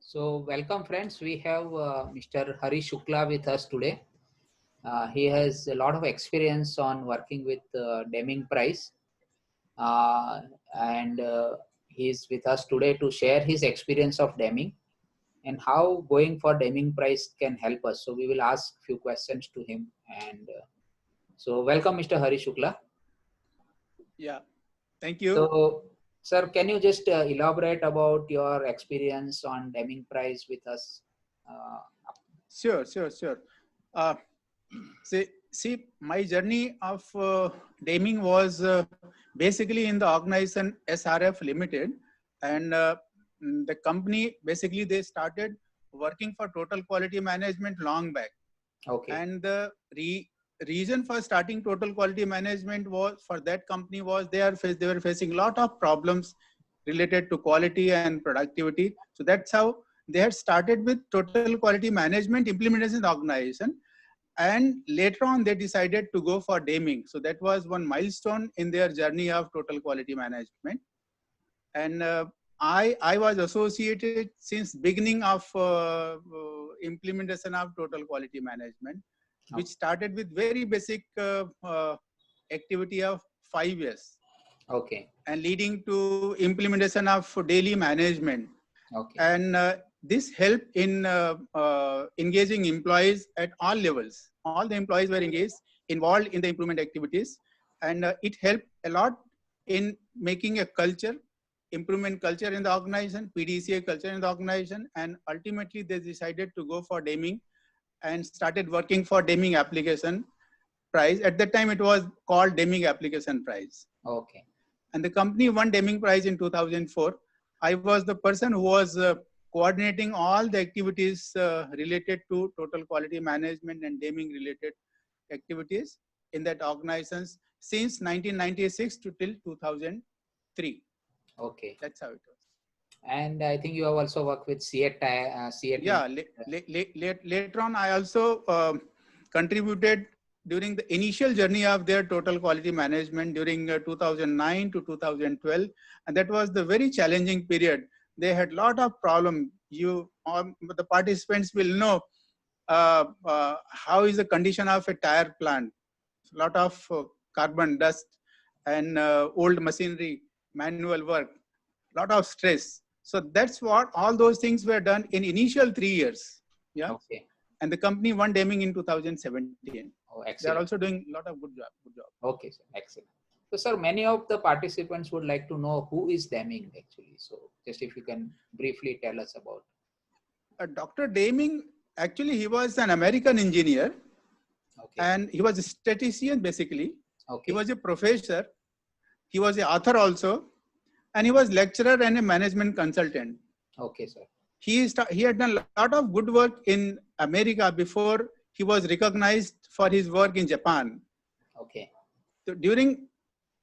So, welcome friends. We have Mr. Hari Shukla with us today. He has a lot of experience on working with Deming Price, uh, and he is with us today to share his experience of Deming and how going for Deming Price can help us. So, we will ask few questions to him. And so, welcome, Mr. Hari Shukla. Yeah, thank you. So, sir, can you just elaborate about your experience on Deming Price with us? Uh, Sure. Uh, my journey of Daming was basically in the organization SRF Limited, and the company basically they started working for total quality management long back. okay. And the reason for starting total quality management was for that company was they were facing a lot of problems related to quality and productivity. So that's how they had started with total quality management implementation in the organization, and later on they decided to go for Deming. So that was one milestone in their journey of total quality management. And I was associated since beginning of implementation of total quality management, which started with very basic activity of 5 years. Okay. And leading to implementation of daily management. Okay. And this helped in engaging employees at all levels. All the employees were involved in the improvement activities, and it helped a lot in making a improvement culture in the organization, PDCA culture in the organization, and ultimately they decided to go for Deming and started working for Deming application prize. At that time, it was called Deming application prize. Okay. And the company won Deming prize in 2004. I was the person who was coordinating all the activities related to total quality management and Deming related activities in that organizations since 1996 to till 2003. Okay. That's how it was. And I think you have also worked with CET. Yeah, later on, I also contributed during the initial journey of their total quality management during 2009 to 2012. And that was the very challenging period. They had a lot of problems. The participants will know how is the condition of a tire plant. A lot of carbon dust and old machinery, manual work, lot of stress. So that's what all those things were done in initial 3 years. Yeah. Okay. And the company won Deming in 2017. Oh, They're excellent. also doing a lot of good job. Okay, sir. Excellent. So, sir, many of the participants would like to know who is Deming actually. So, just if you can briefly tell us about. Dr. Deming, actually, he was an American engineer. Okay. And he was a statistician basically. Okay. He was a professor. He was an author also. And he was lecturer and a management consultant. Okay, sir. He had done a lot of good work in America before he was recognized for his work in Japan. Okay. So during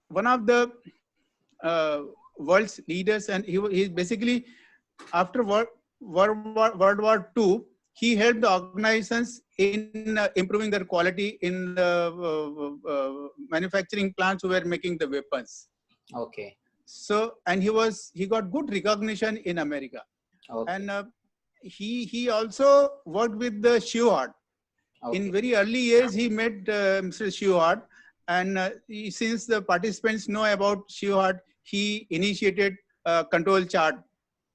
one of the world's leaders, and he basically after World War II, he helped the organizations in improving their quality in the manufacturing plants who were making the weapons. Okay. So, and he got good recognition in America. Okay. And he also worked with the Shewhart. Okay. In very early years, he met Mr. Shewhart, and since the participants know about Shewhart, he initiated a control chart.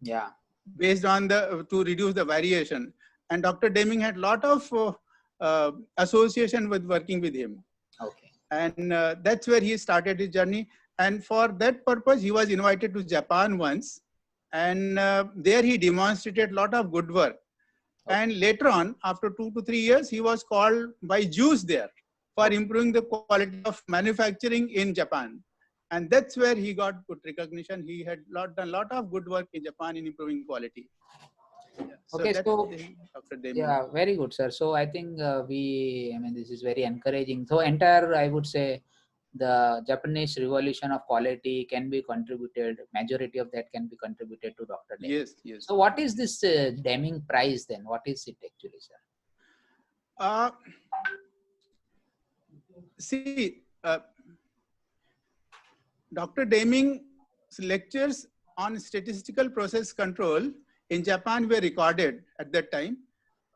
Yeah. Based on to reduce the variation. And Dr. Deming had a lot of association with working with him. Okay. And that's where he started his journey. And for that purpose, he was invited to Japan once. And there he demonstrated a lot of good work. Okay. And later on, after 2 to 3 years, he was called by Jews there for improving the quality of manufacturing in Japan. And that's where he got good recognition. He had done a lot of good work in Japan in improving quality. Yeah. So okay, so Dr. Deming. Yeah, very good, sir. So I think this is very encouraging. So entire, I would say, the Japanese revolution of quality can be contributed. Majority of that can be contributed to Dr. Deming. Yes. So what is this Deming Prize then? What is it actually, sir? Dr. Deming's lectures on statistical process control in Japan were recorded at that time,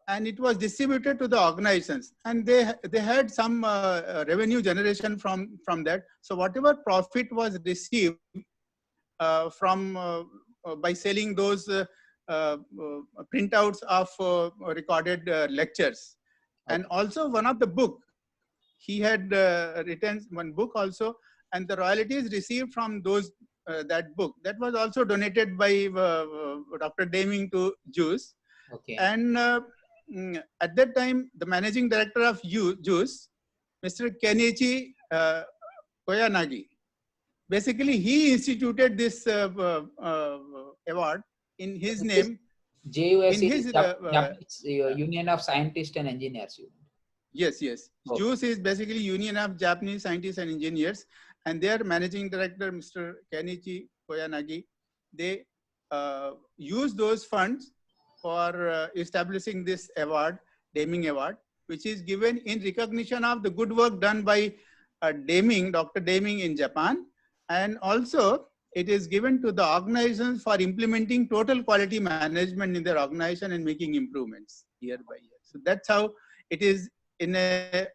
and it was distributed to the organizations, and they had some revenue generation from that. So whatever profit was received from by selling those printouts of recorded lectures, and also one of the book, he had written one book also, and the royalties received from those that book, that was also donated by Dr. Deming to JUICE. Okay. And at that time, the managing director of JUICE, Mr. Kenichi Koyanagi, basically he instituted this award in his name. JUSE, in his, Japanese Union of Scientists and Engineers. Yes, yes. Okay. JUICE is basically Union of Japanese Scientists and Engineers, and their managing director, Mr. Kenichi Koyanagi, they use those funds for establishing this award, Deming Award, which is given in recognition of the good work done by Deming, Dr. Deming in Japan, and also it is given to the organizations for implementing total quality management in their organization and making improvements year by year. So that's how it is in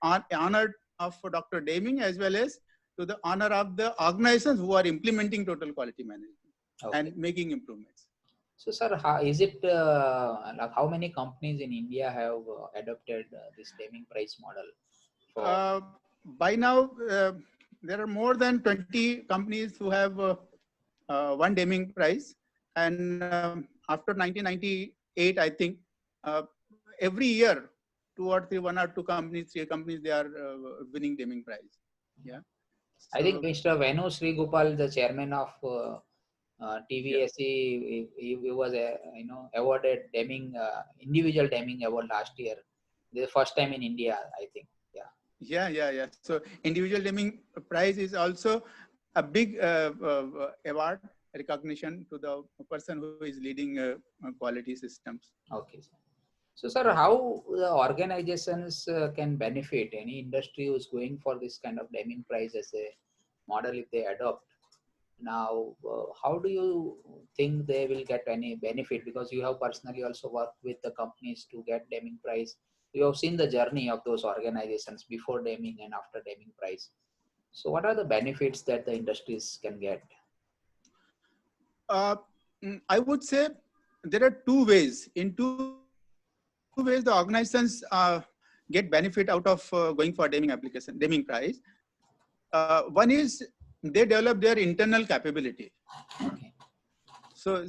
honor of Dr. Deming, as well as to the honor of the organizations who are implementing total quality management and making improvements. So, sir, how is it? Like how many companies in India have adopted this Deming Prize model? By now, there are more than 20 companies who have won Deming Prize, and after 1998, I think every year, one or two companies, three companies, they are winning Deming Prize. Yeah. So, I think Mr. Venu Srigopal, the chairman of TVSE, he was awarded Deming individual Deming award last year. The first time in India, I think. Yeah. So individual Deming Prize is also a big award recognition to the person who is leading quality systems. Okay. So, sir, how the organizations can benefit? Any industry who is going for this kind of Deming Prize as a model if they adopt? Now, how do you think they will get any benefit? Because you have personally also worked with the companies to get Deming Prize. You have seen the journey of those organizations before Deming and after Deming Prize. So what are the benefits that the industries can get? I would say there are two ways. In two ways, the organizations get benefit out of going for Deming Prize. One is they develop their internal capability. Okay. So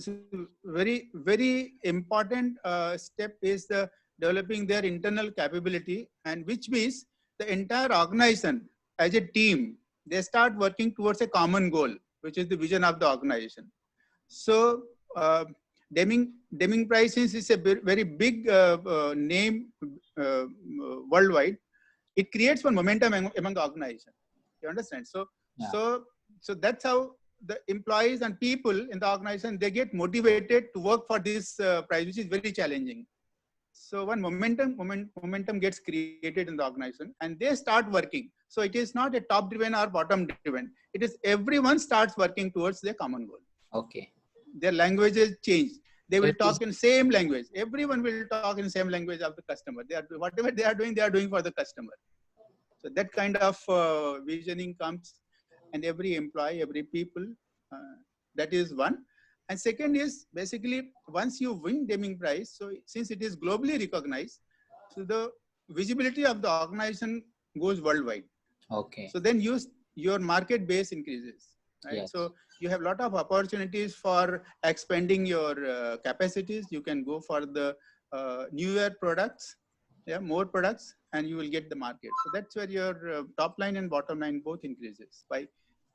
very, very important step is the developing their internal capability, and which means the entire organization as a team, they start working towards a common goal, which is the vision of the organization. So Deming Prize is a very big name worldwide. It creates one momentum among the organization. You understand? So that's how the employees and people in the organization, they get motivated to work for this prize, which is very challenging. So one momentum gets created in the organization, and they start working. So it is not a top driven or bottom driven. It is everyone starts working towards their common goal. Okay. Their languages change. They will talk in same language. Everyone will talk in the same language of the customer. Whatever they are doing for the customer. So that kind of visioning comes, and every employee, every people, that is one. And second is basically once you win Deming Prize, so since it is globally recognized, so the visibility of the organization goes worldwide. Okay. So then your market base increases, right? Yes. So you have a lot of opportunities for expanding your capacities. You can go for the newer products, more products, and you will get the market. So that's where your top line and bottom line both increases.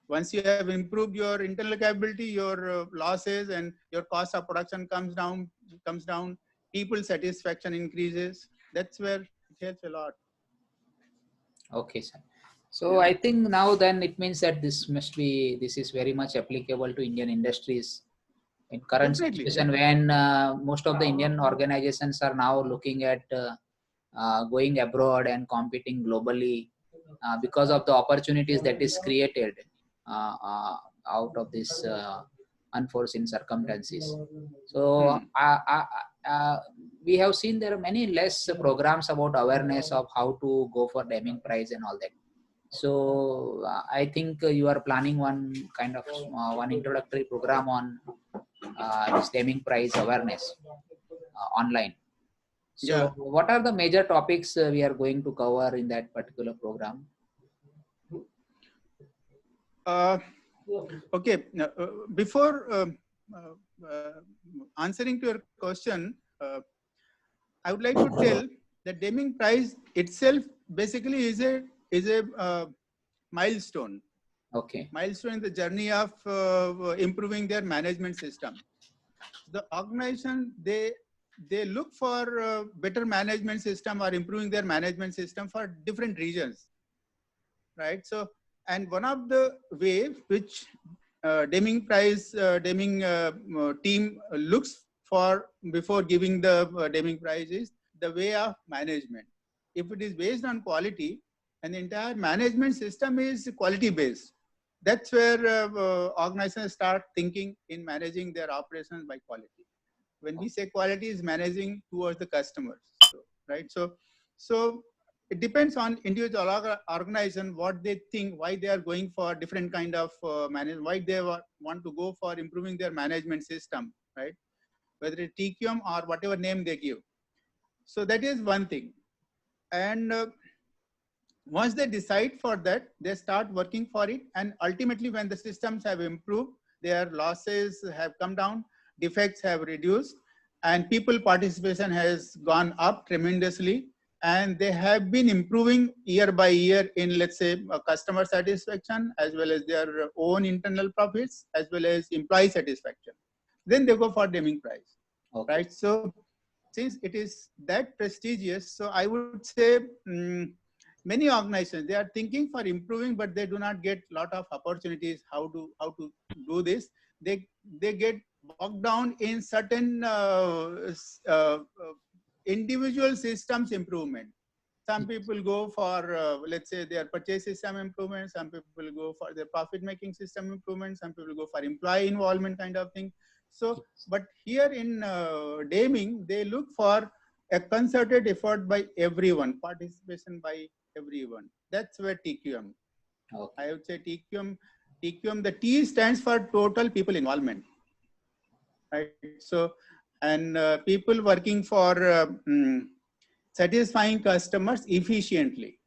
Once you have improved your internal capability, your losses and your cost of production comes down, people satisfaction increases. That's where it helps a lot. Okay, sir. So I think now then it means that this is very much applicable to Indian industries in current situation when most of the Indian organizations are now looking at going abroad and competing globally because of the opportunities that is created out of this unforeseen circumstances. So we have seen there are many less programs about awareness of how to go for Deming Prize and all that. So I think you are planning one kind of one introductory program on this Deming Prize awareness online. So Yeah. what are the major topics we are going to cover in that particular program? Okay. Before answering to your question, I would like to tell that Deming Prize itself basically is a milestone. Okay. Milestone in the journey of improving their management system. The organization, they look for better management system or improving their management system for different regions, right? So, and one of the way which Deming Prize team looks for before giving the Deming Prize is the way of management. If it is based on quality, and the entire management system is quality based, that's where organizations start thinking in managing their operations by quality. When we say quality, is managing towards the customers, right? So it depends on individual organization what they think, why they are going for different kind of management, why they want to go for improving their management system, right? Whether it's TQM or whatever name they give. So that is one thing. And once they decide for that, they start working for it. And ultimately, when the systems have improved, their losses have come down, defects have reduced, and people participation has gone up tremendously. And they have been improving year by year in, let's say, customer satisfaction, as well as their own internal profits, as well as employee satisfaction. Then they go for Deming Prize, Okay. right? So since it is that prestigious, so I would say many organizations, they are thinking for improving, but they do not get a lot of opportunities how to do this. They get bogged down in certain individual systems improvement. Some people go for, let's say, their purchase system improvement. Some people go for their profit making system improvement. Some people go for employee involvement kind of thing. So, but here in Deming, they look for a concerted effort by everyone, participation by everyone. That's where TQM. Okay. I would say TQM, the T stands for total people involvement, right? So, and people working for satisfying customers efficiently.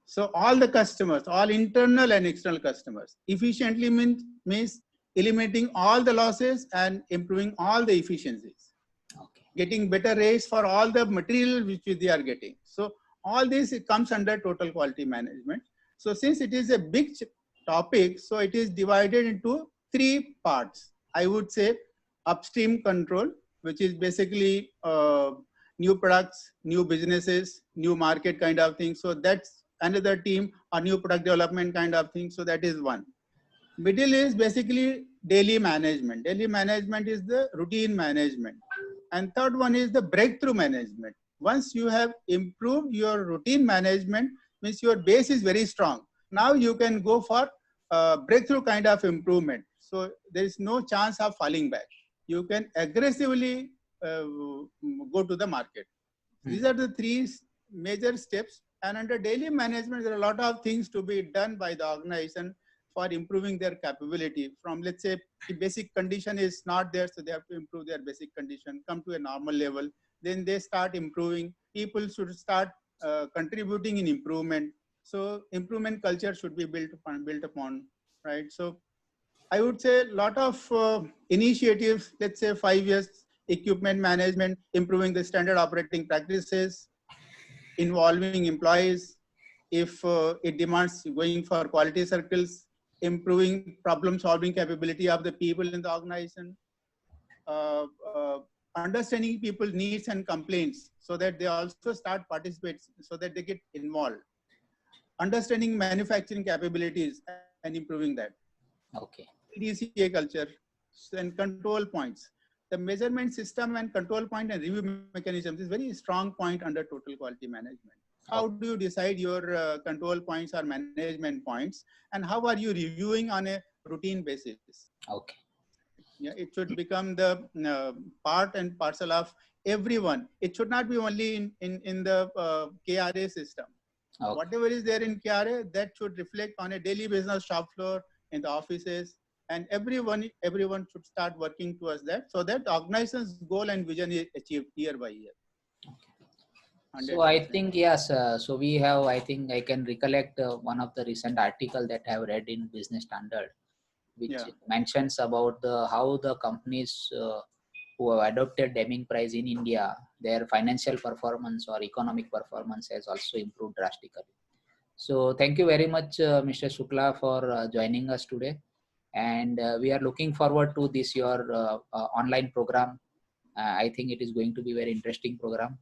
So all the customers, all internal and external customers, efficiently means eliminating all the losses and improving all the efficiencies. Okay. Getting better rates for all the material which they are getting. So all this, it comes under total quality management. So since it is a big topic, so it is divided into three parts. I would say upstream control, which is basically new products, new businesses, new market kind of thing. So that's another team, or new product development kind of thing. So that is one. Middle is basically daily management. Daily management is the routine management. And third one is the breakthrough management. Once you have improved your routine management, means your base is very strong. Now you can go for breakthrough kind of improvement. So there is no chance of falling back. You can aggressively go to the market. These are the three major steps. And under daily management, there are a lot of things to be done by the organization for improving their capability. From, let's say, the basic condition is not there, so they have to improve their basic condition, come to a normal level. Then they start improving. People should start contributing in improvement. So improvement culture should be built upon, right? So I would say a lot of initiatives, let's say 5 years, equipment management, improving the standard operating practices, involving employees, if it demands going for quality circles, improving problem solving capability of the people in the organization, understanding people's needs and complaints so that they also start participating, so that they get involved, understanding manufacturing capabilities and improving that. Okay. DCA culture and control points. The measurement system and control point and review mechanism is very strong point under total quality management. How do you decide your control points or management points, and how are you reviewing on a routine basis? Okay. Yeah, it should become the part and parcel of everyone. It should not be only in the KRA system. Okay. Whatever is there in KRA, that should reflect on a daily business shop floor, in the offices, and everyone should start working towards that, so that the organization's goal and vision is achieved year by year. So I 100%. think, yes, so we have, I think I can recollect one of the recent article that I have read in Business Standard, which mentions about how the companies who have adopted Deming Price in India, their financial performance or economic performance has also improved drastically. So thank you very much, Mr. Shukla, for joining us today. And we are looking forward to this, your online program. I think it is going to be a very interesting program.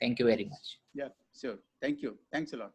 Thank you very much. Yeah, sure. Thank you. Thanks a lot.